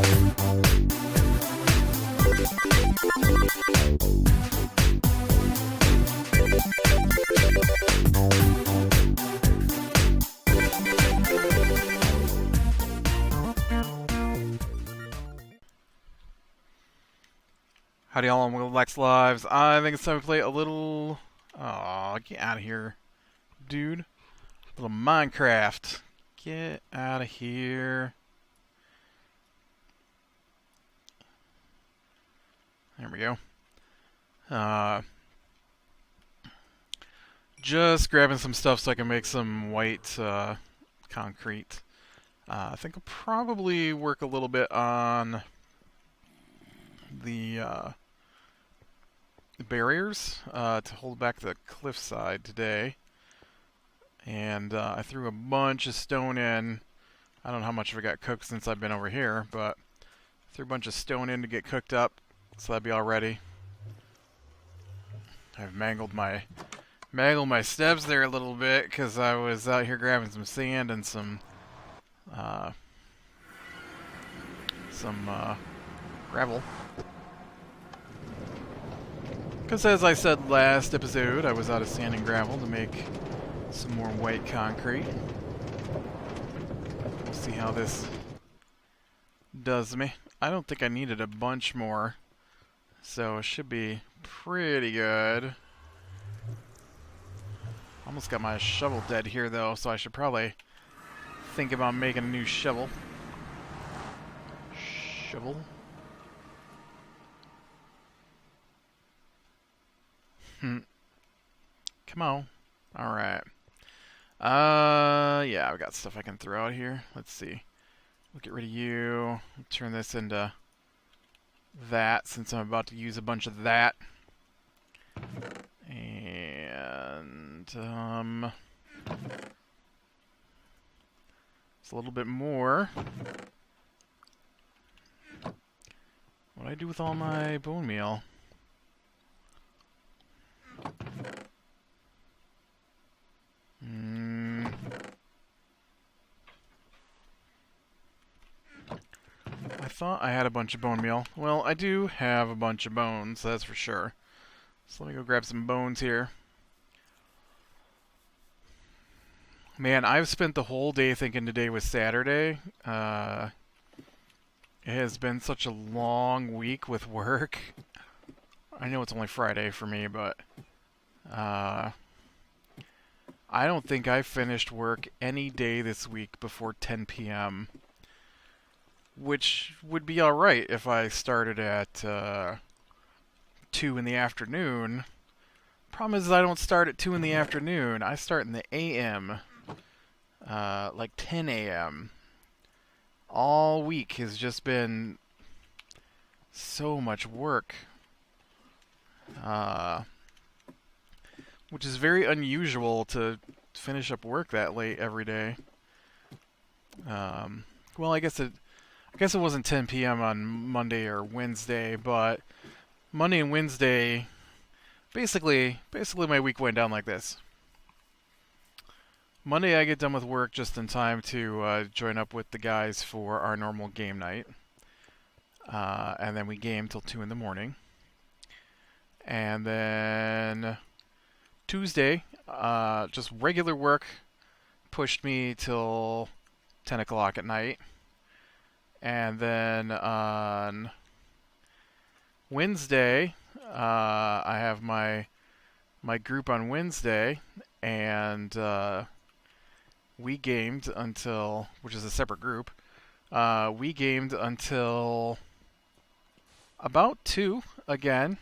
Howdy y'all, and welcome to Lex Lives. I think it's time to play a little... Aw, get out of here, dude. A little Minecraft. Get out of here. There we go. Just grabbing some stuff so I can make some white concrete. I think I'll probably work a little bit on the barriers to hold back the cliffside today. And I threw a bunch of stone in. I don't know how much of it got cooked since I've been over here, but threw a bunch of stone in to get cooked up, so that'd be all ready. I've mangled my steps there a little bit because I was out here grabbing some sand and some gravel. Because as I said last episode, I was out of sand and gravel to make some more white concrete. We'll see how this does me. I don't think I needed a bunch more, so it should be pretty good. Almost got my shovel dead here though, so I should probably think about making a new shovel. Shovel. Come on. Alright. Yeah, I've got stuff I can throw out here. Let's see. We'll get rid of you. We'll turn this into that, since I'm about to use a bunch of that. And, it's a little bit more. What do I do with all my bone meal? I thought I had a bunch of bone meal. Well, I do have a bunch of bones, that's for sure. So let me go grab some bones here. Man, I've spent the whole day thinking today was Saturday. It has been such a long week with work. I know it's only Friday for me, but I don't think I finished work any day this week before 10 p.m. Which would be alright if I started at 2 in the afternoon. Problem is I don't start at 2 in the afternoon. I start in the a.m. Like 10 a.m. All week has just been so much work. Which is very unusual to finish up work that late every day. Well, I guess it wasn't 10 p.m. on Monday or Wednesday, but Monday and Wednesday, basically my week went down like this. Monday I get done with work just in time to join up with the guys for our normal game night. And then we game till 2 in the morning. And then Tuesday, just regular work pushed me till 10 o'clock at night. And then on Wednesday, I have my group on Wednesday, and we gamed until, which is a separate group, we gamed until about 2 again.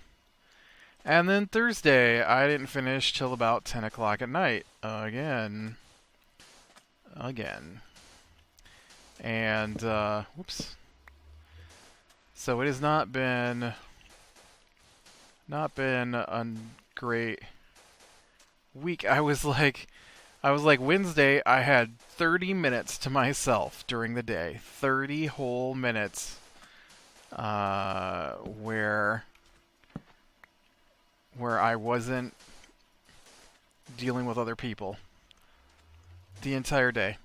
And then Thursday, I didn't finish till about 10 o'clock at night again. And, whoops. So it has not been a great week. I was like Wednesday, I had 30 minutes to myself during the day. 30 whole minutes, where I wasn't dealing with other people the entire day.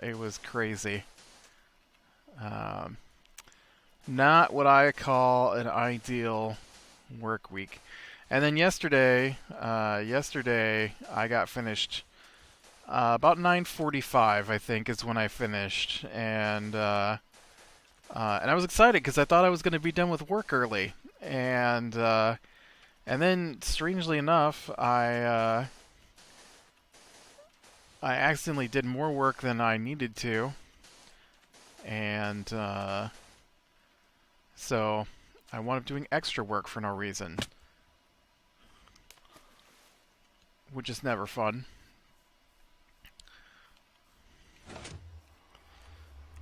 It was crazy. Not what I call an ideal work week. And then yesterday I got finished about 9:45, I think, is when I finished, and I was excited because I thought I was going to be done with work early, and then strangely enough, I accidentally did more work than I needed to, and so I wound up doing extra work for no reason, which is never fun.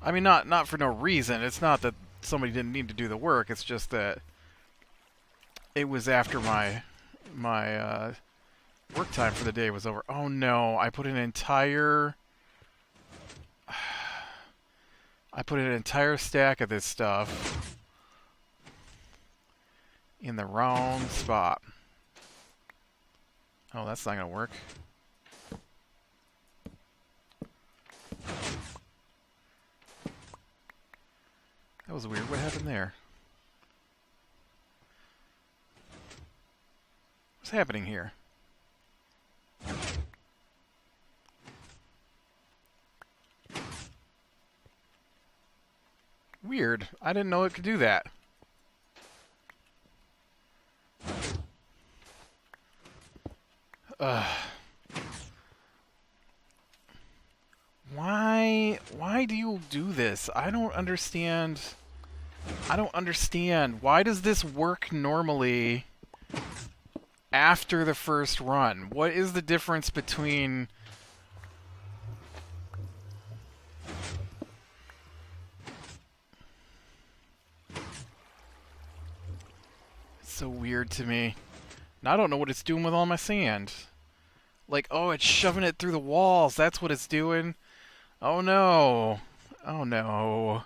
I mean, not for no reason. It's not that somebody didn't need to do the work. It's just that it was after my work time for the day was over. Oh no! I put an entire stack of this stuff in the wrong spot. Oh, that's not gonna work. That was weird. What happened there? What's happening here? Weird. I didn't know it could do that. Why do you do this? I don't understand. Why does this work normally after the first run? What is the difference between... It's so weird to me. And I don't know what it's doing with all my sand. Like, oh, it's shoving it through the walls. That's what it's doing. Oh no. Oh no.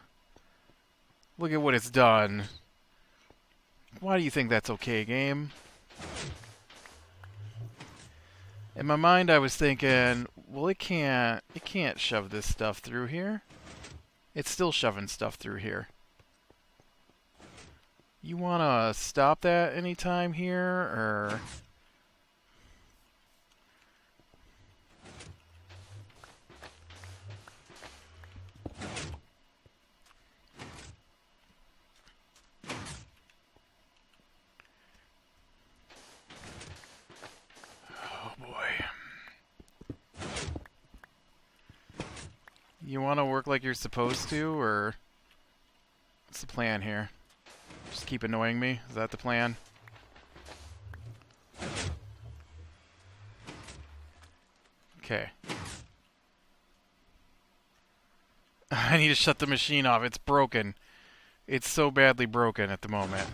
Look at what it's done. Why do you think that's okay, game? In my mind, I was thinking, well, it can't shove this stuff through here. It's still shoving stuff through here. You wanna stop that anytime here, or... You want to work like you're supposed to, or what's the plan here? Just keep annoying me? Is that the plan? Okay. I need to shut the machine off. It's broken. It's so badly broken at the moment.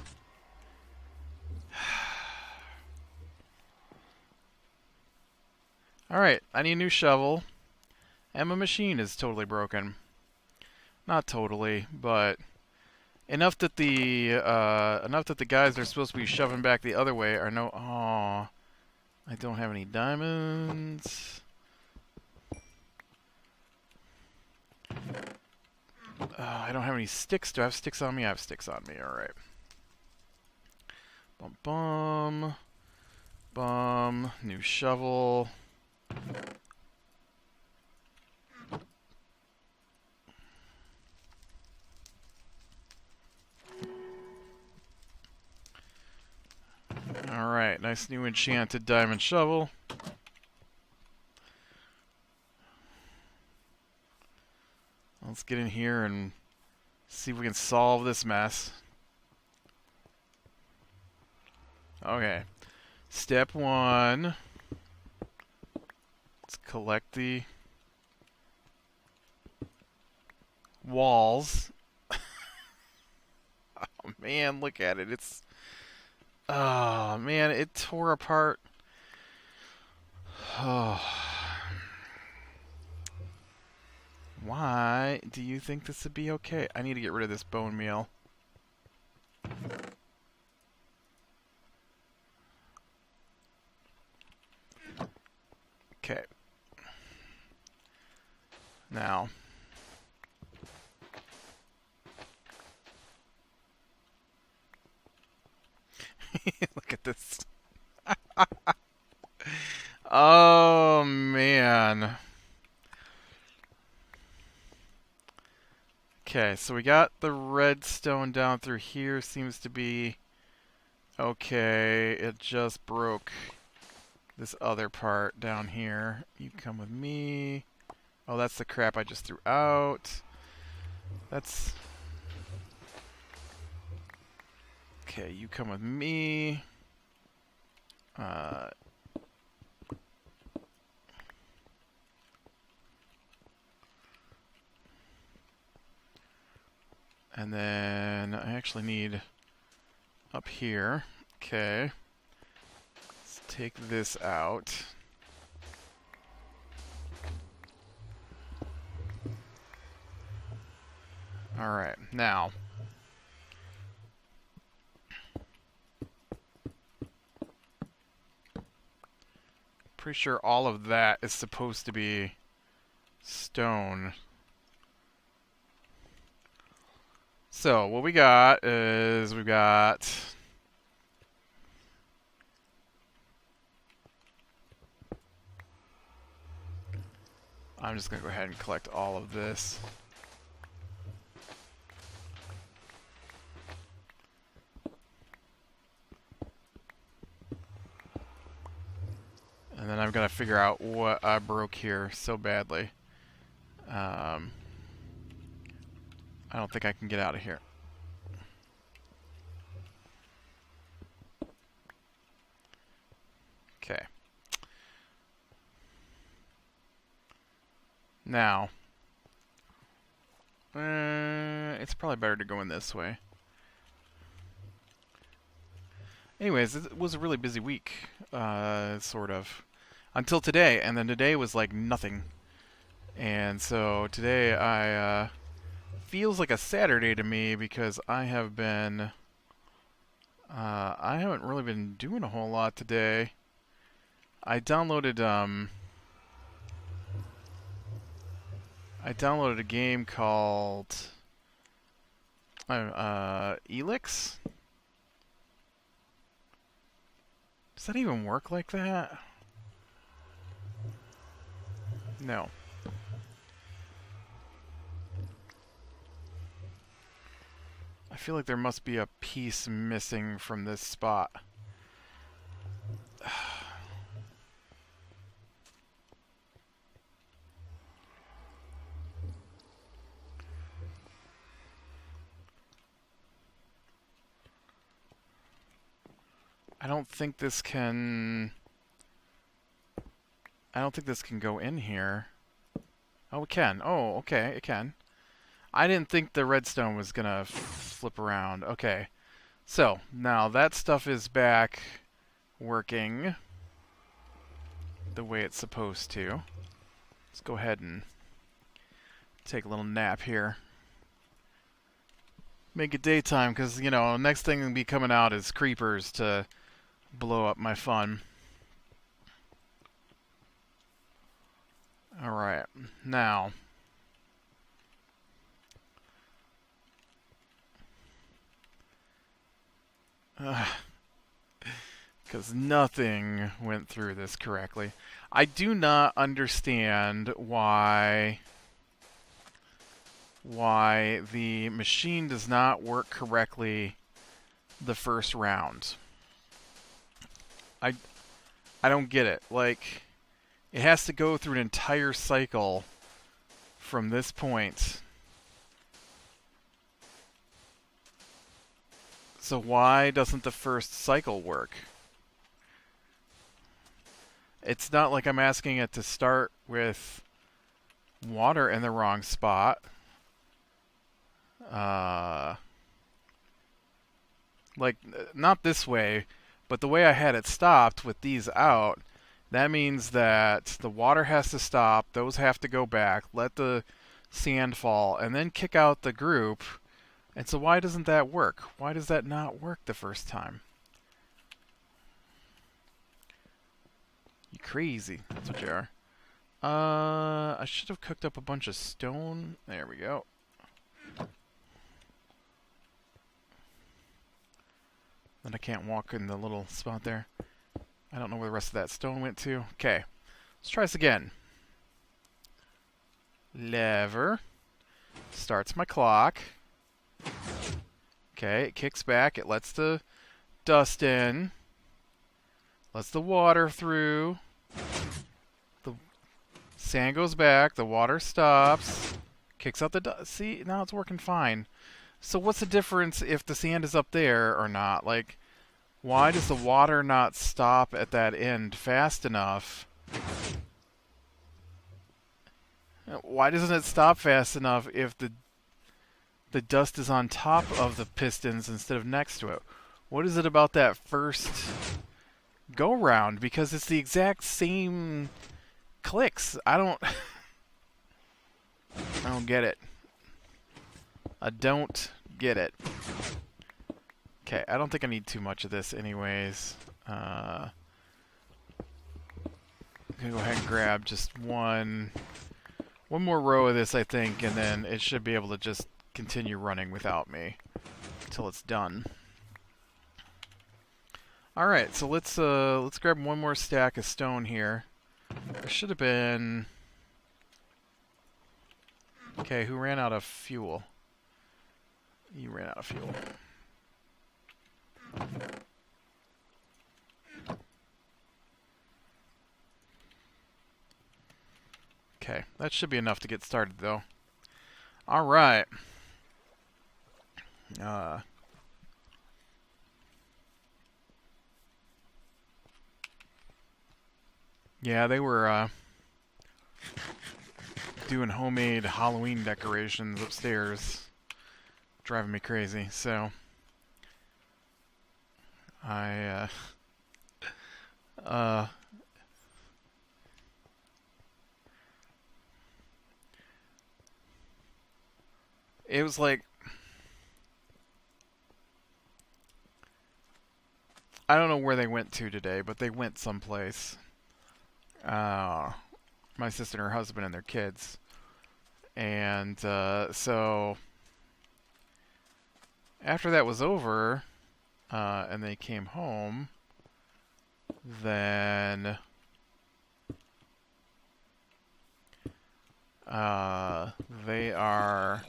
Alright, I need a new shovel. And my machine is totally broken. Not totally, but enough that the guys that are supposed to be shoving back the other way are no. Aw, I don't have any diamonds. I don't have any sticks. Do I have sticks on me? I have sticks on me. All right. Bum bum bum. New shovel. Alright, nice new enchanted diamond shovel. Let's get in here and see if we can solve this mess. Okay. Step one. Let's collect the walls. Oh man, look at it. It's... Oh, man, it tore apart. Oh. Why do you think this would be okay? I need to get rid of this bone meal. Okay. Now. Look at this. Oh, man. Okay, so we got the redstone down through here. Seems to be okay. It just broke this other part down here. You come with me. Oh, that's the crap I just threw out. That's... Okay, you come with me. And then I actually need up here. Okay. Let's take this out. Alright, now. Pretty sure all of that is supposed to be stone. So, what we got is we've got... I'm just going to go ahead and collect all of this. And then I've got to figure out what I broke here so badly. I don't think I can get out of here. Okay. Now, it's probably better to go in this way. Anyways, it was a really busy week, sort of. Until today, and then today was like nothing. And so today feels like a Saturday to me because I have been... I haven't really been doing a whole lot today. I downloaded a game called Elix. Does that even work like that? No. I feel like there must be a piece missing from this spot. I don't think this can go in here. Oh, it can. Oh, okay, it can. I didn't think the redstone was gonna flip around. Okay. So, now that stuff is back working the way it's supposed to. Let's go ahead and take a little nap here. Make it daytime, because, you know, next thing to be coming out is creepers to blow up my fun. Alright, now... Because nothing went through this correctly. I do not understand why the machine does not work correctly the first round. I don't get it. Like, it has to go through an entire cycle from this point. So why doesn't the first cycle work? It's not like I'm asking it to start with water in the wrong spot. Like, not this way, but the way I had it stopped with these out, that means that the water has to stop, those have to go back, let the sand fall, and then kick out the group. And so why doesn't that work? Why does that not work the first time? You crazy. That's what you are. I should have cooked up a bunch of stone. There we go. Then I can't walk in the little spot there. I don't know where the rest of that stone went to. Okay, let's try this again. Lever. Starts my clock. Okay, it kicks back. It lets the dust in. Lets the water through. The sand goes back. The water stops. Kicks out the dust. See, now it's working fine. So what's the difference if the sand is up there or not? Like, why does the water not stop at that end fast enough? Why doesn't it stop fast enough if the dust is on top of the pistons instead of next to it? What is it about that first go round? Because it's the exact same clicks. I don't get it. I don't get it. Okay, I don't think I need too much of this anyways. I'm gonna go ahead and grab just one more row of this, I think, and then it should be able to just continue running without me until it's done. All right, so let's grab one more stack of stone here. There should have been. Okay, who ran out of fuel? You ran out of fuel. Okay, that should be enough to get started, though. All right. Yeah, they were doing homemade Halloween decorations upstairs, driving me crazy. So it was like, I don't know where they went to today, but they went someplace. My sister and her husband and their kids. And so after that was over, and they came home, then they are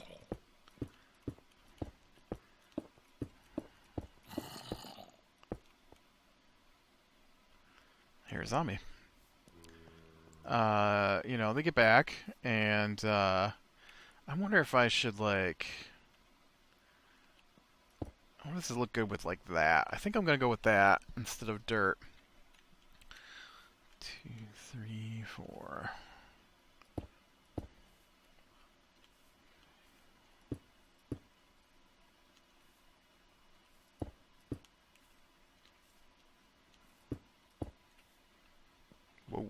here's Zombie. You know, they get back, and I wonder if I should, like, I wonder if this look good with, like, that. I think I'm gonna go with that instead of dirt. 2, 3, 4. Whoa.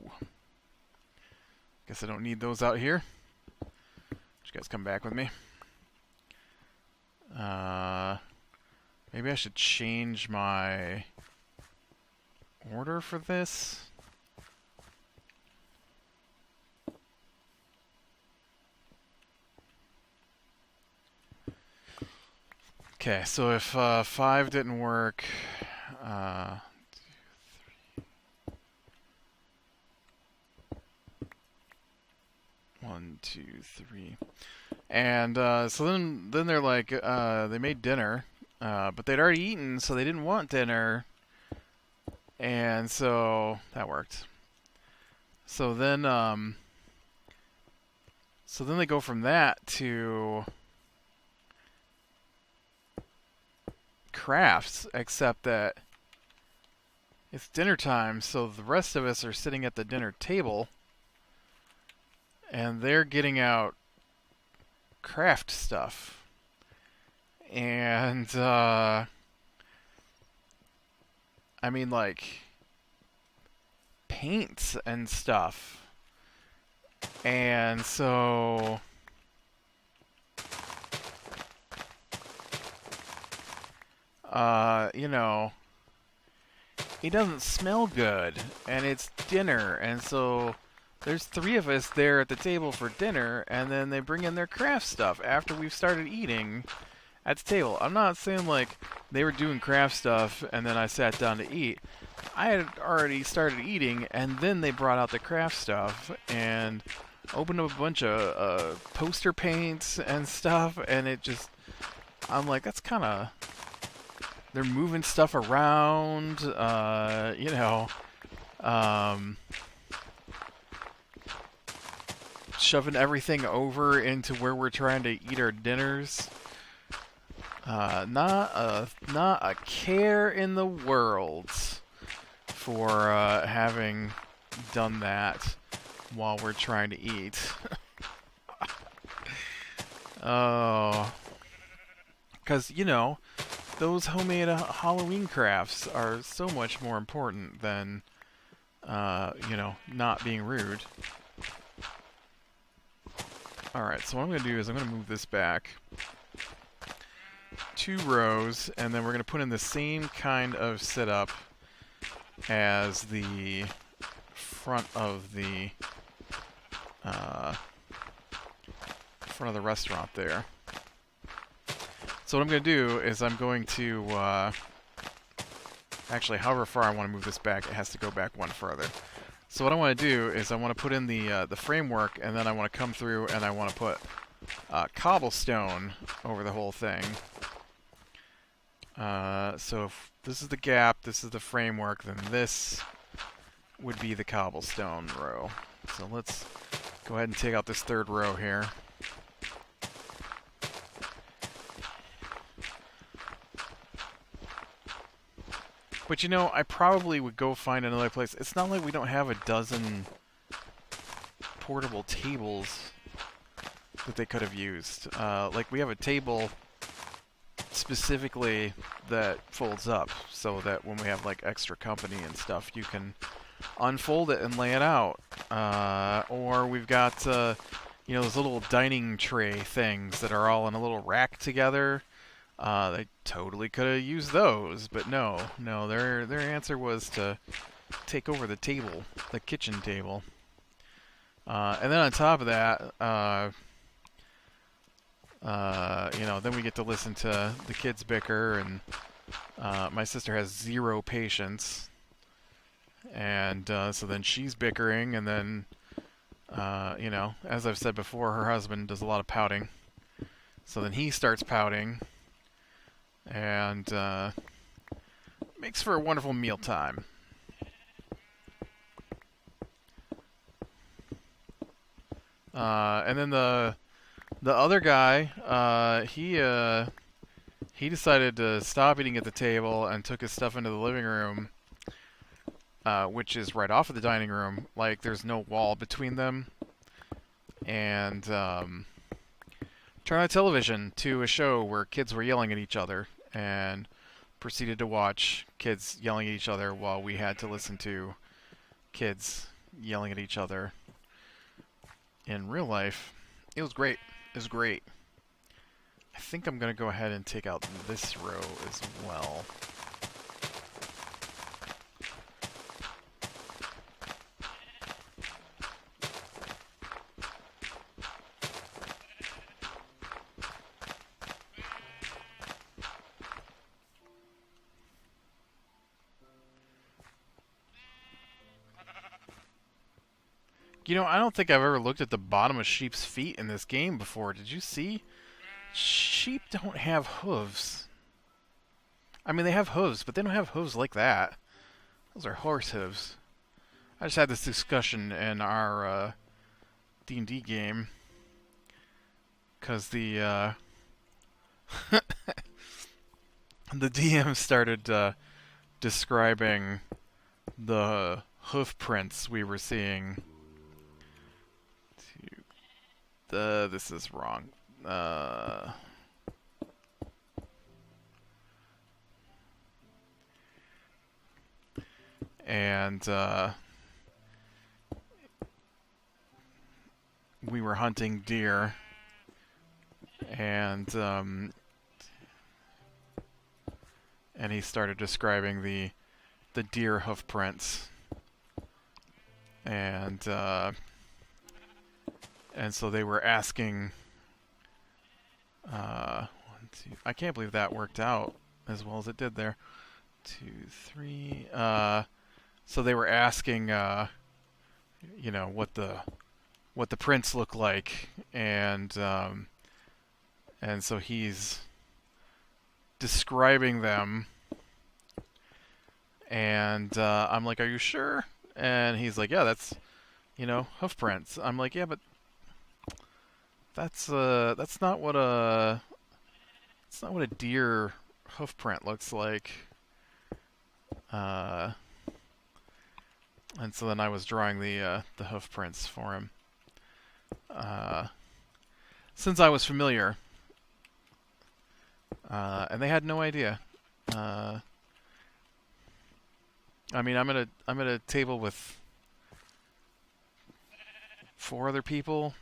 Guess I don't need those out here. You guys come back with me. Maybe I should change my order for this. Okay, so if 5 didn't work, 1, 2, 3. And so then they're like, they made dinner, but they'd already eaten, so they didn't want dinner. And so that worked. So then they go from that to crafts, except that it's dinner time, so the rest of us are sitting at the dinner table, and they're getting out craft stuff. And I mean, like, paints and stuff. And so you know, it doesn't smell good, and it's dinner, and so there's 3 of us there at the table for dinner, and then they bring in their craft stuff after we've started eating, at the table. I'm not saying like they were doing craft stuff and then I sat down to eat. I had already started eating, and then they brought out the craft stuff and opened up a bunch of poster paints and stuff, and it just, I'm like, that's kind of, they're moving stuff around, you know, shoving everything over into where we're trying to eat our dinners. Not a care in the world for having done that while we're trying to eat. Oh, because you know, those homemade Halloween crafts are so much more important than you know, not being rude. Alright, so what I'm going to do is I'm going to move this back 2 rows, and then we're going to put in the same kind of setup as the front of the restaurant there. So what I'm going to do is I'm going to actually, however far I want to move this back, it has to go back one further. So what I want to do is I want to put in the framework, and then I want to come through and I want to put cobblestone over the whole thing. So if this is the gap, this is the framework, then this would be the cobblestone row. So let's go ahead and take out this 3rd row here. But you know, I probably would go find another place. It's not like we don't have a dozen portable tables that they could have used. Like, we have a table specifically that folds up so that when we have like extra company and stuff, you can unfold it and lay it out. Or we've got you know, those little dining tray things that are all in a little rack together. They totally could have used those, but no, their answer was to take over the table, the kitchen table. And then on top of that, you know, then we get to listen to the kids bicker, and my sister has 0 patience, and so then she's bickering, and then, you know, as I've said before, her husband does a lot of pouting, so then he starts pouting, and makes for a wonderful mealtime. And then the other guy, he decided to stop eating at the table and took his stuff into the living room, which is right off of the dining room. Like, there's no wall between them. And turned on television to a show where kids were yelling at each other, and proceeded to watch kids yelling at each other while we had to listen to kids yelling at each other in real life. It was great. It was great. I think I'm going to go ahead and take out this row as well. You know, I don't think I've ever looked at the bottom of sheep's feet in this game before. Did you see? Sheep don't have hooves. I mean, they have hooves, but they don't have hooves like that. Those are horse hooves. I just had this discussion in our D&D game, because the the DM started describing the hoof prints we were seeing. This is wrong. And we were hunting deer, and he started describing the deer hoof prints, and so they were asking 1, two. I can't believe that worked out as well as it did there. 2, 3. So they were asking, you know, what the prints look like, and so he's describing them, and I'm like, "Are you sure?" And he's like, "Yeah, that's, you know, hoof prints." I'm like, "Yeah, but that's not what a deer hoof print looks like." And so then I was drawing the hoof prints for him, since I was familiar, and they had no idea. I mean, I'm at a table with 4 other people.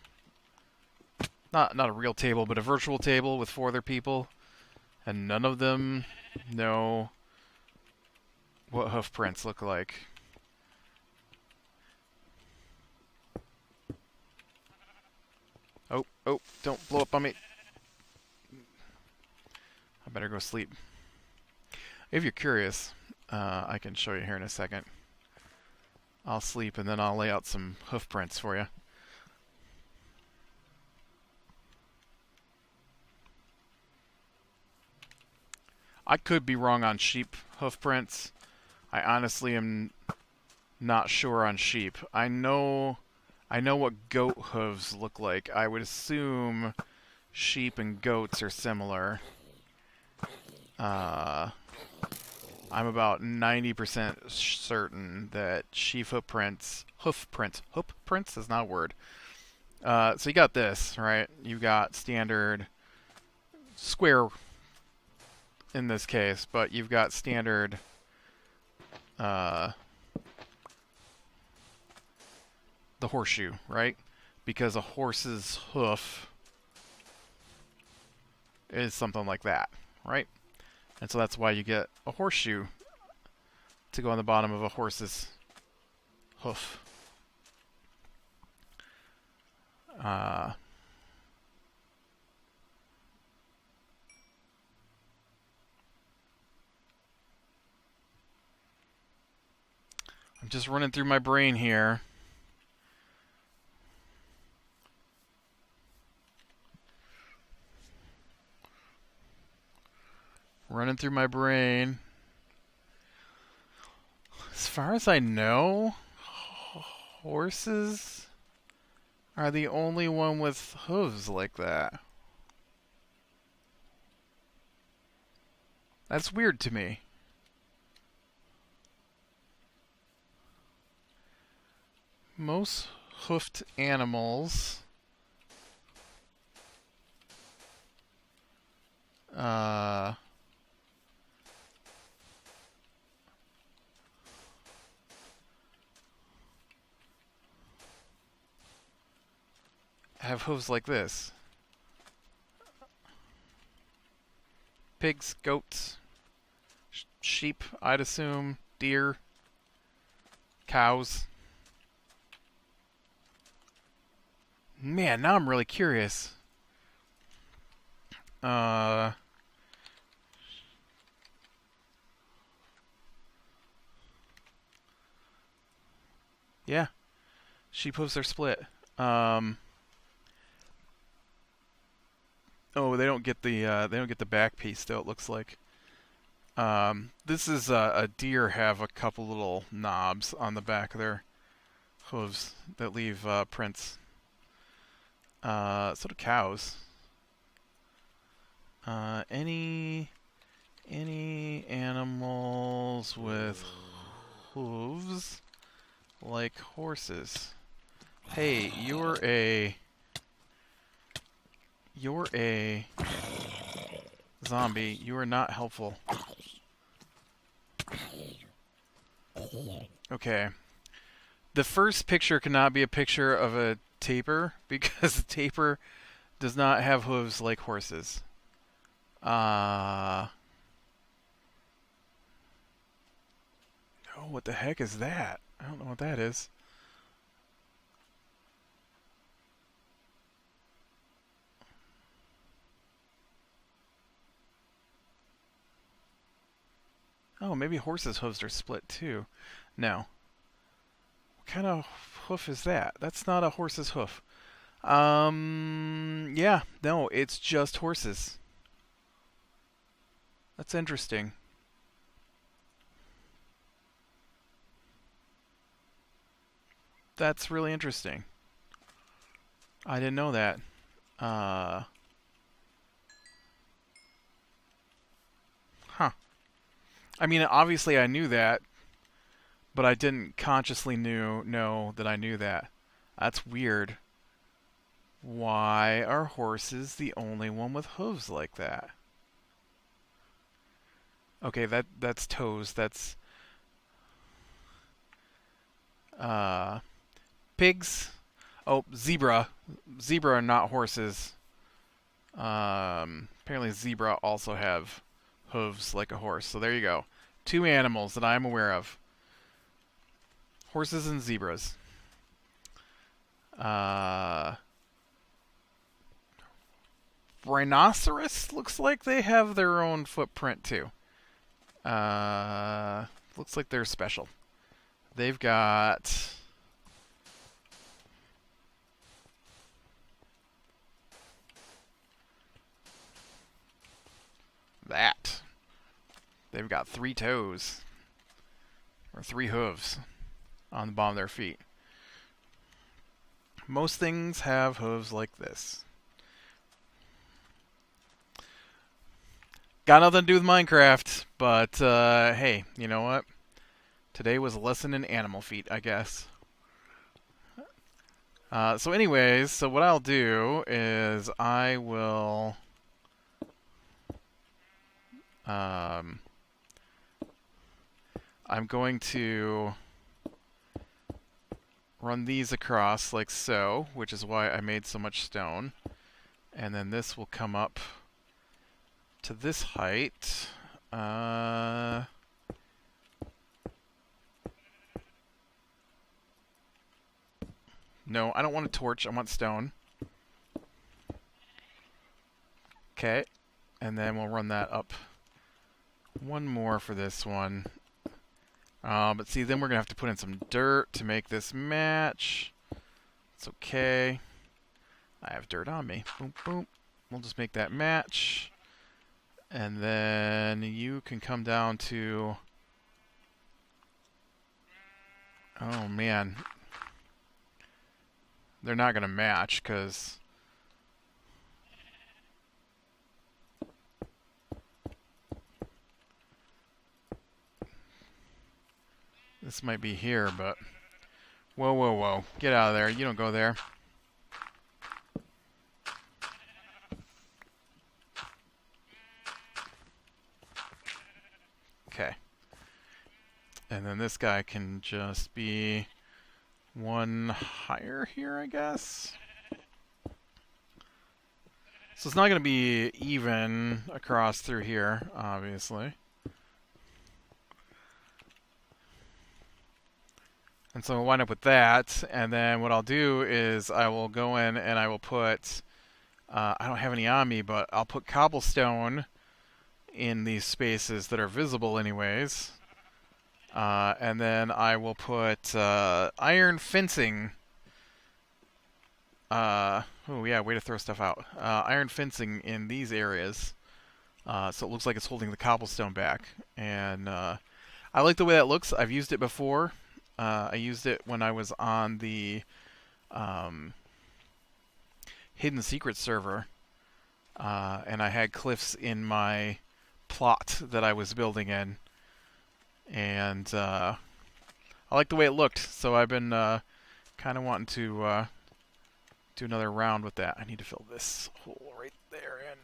Not a real table, but a virtual table with 4 other people, and none of them know what hoof prints look like. Oh, don't blow up on me. I better go sleep. If you're curious, I can show you here in a second. I'll sleep and then I'll lay out some hoof prints for you. I could be wrong on sheep hoof prints. I honestly am not sure on sheep. I know what goat hooves look like. I would assume sheep and goats are similar. I'm about 90% certain that sheep hoof prints is not a word. So you got this, right? You've got standard square in this case, but you've got standard the horseshoe, right? Because a horse's hoof is something like that, right? And so that's why you get a horseshoe to go on the bottom of a horse's hoof. I'm just running through my brain here. Running through my brain. As far as I know, horses are the only one with hooves like that. That's weird to me. Most hoofed animals have hooves like this. Pigs, goats, sheep, I'd assume, deer, cows. Man, now I'm really curious. Yeah, sheep hooves are split. Oh, they don't get the back piece though. It looks like. This is a deer have a couple little knobs on the back of their hooves that leave prints. So do cows. Any animals with hooves like horses? Hey, you're a zombie. You are not helpful. Okay. The first picture cannot be a picture of a tapir because a tapir does not have hooves like horses. No, what the heck is that? I don't know what that is. Oh, maybe horses' hooves are split too. No. What kind of hoof is that? That's not a horse's hoof. Yeah, no, it's just horses. That's interesting. That's really interesting. I didn't know that. Huh. I mean, obviously I knew that, but I didn't consciously know that I knew that. That's weird. Why are horses the only one with hooves like that? Okay, that's toes. That's uh pigs. Oh, zebra. Zebra are not horses. Apparently zebra also have hooves like a horse. So there you go. Two animals that I'm aware of. Horses and zebras. Rhinoceros looks like they have their own footprint too. Looks like they're special. They've got that. They've got 3 toes. Or 3 hooves on the bottom of their feet. Most things have hooves like this. Got nothing to do with Minecraft, but hey, you know what? Today was a lesson in animal feet, I guess. So anyways, so what I'll do is I will I'm going to run these across like so, which is why I made so much stone. And then this will come up to this height. No, I don't want a torch. I want stone. Okay. And then we'll run that up one more for this one. But see, then we're going to have to put in some dirt to make this match. It's okay. I have dirt on me. Boom, boom. We'll just make that match. And then you can come down to... Oh, man. They're not going to match, because... This might be here, but... Whoa, whoa, whoa. Get out of there. You don't go there. Okay. And then this guy can just be one higher here, I guess. So it's not going to be even across through here, obviously. And so we'll wind up with that, and then what I'll do is I will go in and I will put, I don't have any on me, but I'll put cobblestone in these spaces that are visible anyways. And then I will put iron fencing. Oh yeah, way to throw stuff out. Iron fencing in these areas. So it looks like it's holding the cobblestone back. And I like the way that looks. I've used it before. I used it when I was on the Hidden Secret server, and I had cliffs in my plot that I was building in, and I like the way it looked, so I've been kind of wanting to do another round with that. I need to fill this hole right there in.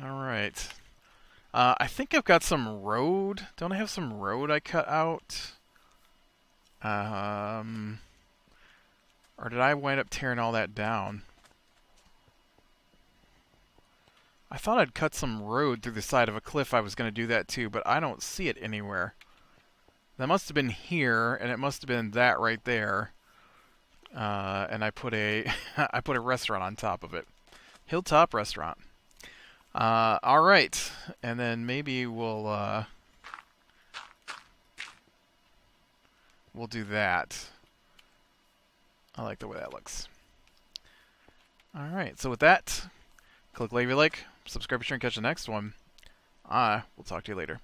Alright. I think I've got some road. Don't I have some road I cut out? Or did I wind up tearing all that down? I thought I'd cut some road through the side of a cliff. I was going to do that too, but I don't see it anywhere. That must have been here, and it must have been that right there. And I put a I put a restaurant on top of it. Hilltop Restaurant. All right, and then maybe we'll do that. I like the way that looks. All right, so with that, click like if you like, subscribe, share, and catch the next one. We'll talk to you later.